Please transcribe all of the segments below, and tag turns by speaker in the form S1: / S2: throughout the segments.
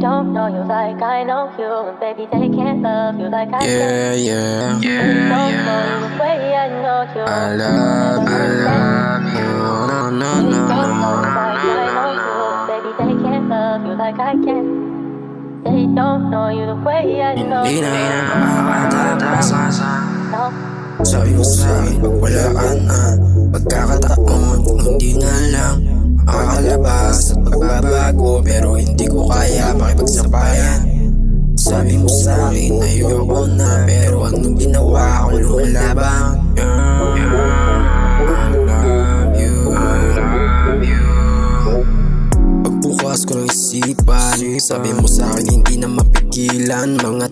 S1: don't know you like I know you, and baby they can't love you like I can.
S2: Yeah.
S1: They don't know you the way I know you.
S2: I love you. No.
S1: They don't know you like I know you, and baby they can't love you like I can. They don't know you the way I know
S2: Hindi
S1: you.
S2: na makakatapasan.
S1: No.
S2: Sabi mo sa'kin pag wala ka na, pagkakataon kung hindi na lang makakalabas at magbabago, pero hindi ko kaya makipagsabayan. Sabi mo sa'kin ayoko na, pero anong ginawa ko lumalaban. Pagbukas ko ng isipan, sabi mo sa'kin hindi na mapigilan mga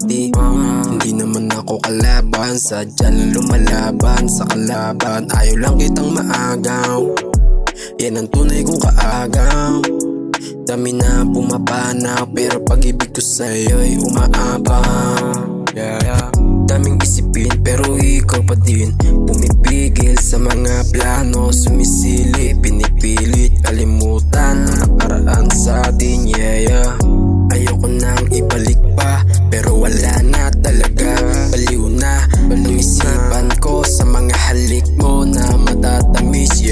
S2: hindi naman ako kalaban, sadya lang lumalaban sa kalaban. Ayaw lang kitang maagaw, yan ang tunay kong kaagaw. Dami na pumapanaw, pero pag-ibig ko sa'yo'y umaapaw. Daming isipin pero ikaw pa din pumipigil sa mga plano, sumisili, pinipilit kalimutan ang nakaraan sa atin. Ayoko nang ibalik pa, pero wala na talaga. Baliw na ang isipan ko sa mga halik mo na matatamis.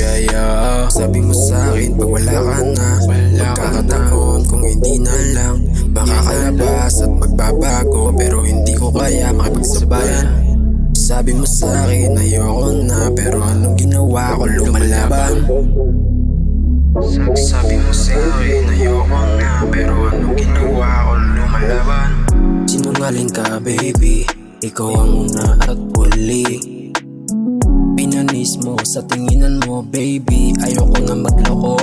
S2: Sabi mo sa'kin pag wala ka na, magkakataon kung hindi na lang makakalabas at magbabago, pero hindi ko kaya makipagsabayan. Sabi mo sa'kin ayoko na, pero anong ginawa ko lumalaban. Sabi mo sa'kin ayoko na, pero anong ginawa ko lumalaban. Sinungaling ka baby, ikaw ang una at huli. Pinanis mo sa tinginan mo baby, ayoko na magloko.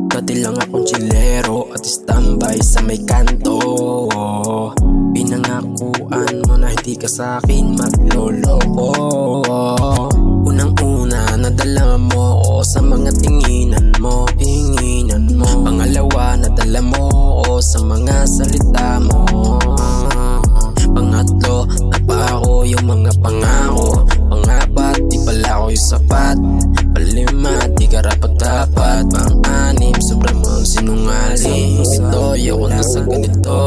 S2: Dati lang akong chilero at standby sa may kanto. Pinangakuan mo na hindi ka sa'kin magloloko. Unang-una nadala mo sa mga tinginan mo. Pangalawa nadala mo sa mga salita mo. Pangatlo napako yung mga pangako. Pangapat di pala ako yung sapat. Palima di karapat-dapat. Pang-anim sobrang mong sinungaling. Ito ayoko na sa ganito.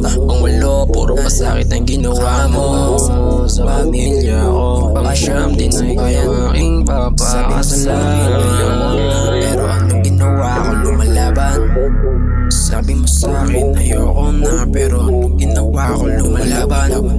S2: Pang-walo puro pasakit ang ginawa mo sa pamilya ko. Pang-siyam din ay kaya aking papakasalan. Pero anong ginawa ko lumalaban. Sabi mo sa'kin ayoko na, pero anong ginawa ko lumalaban.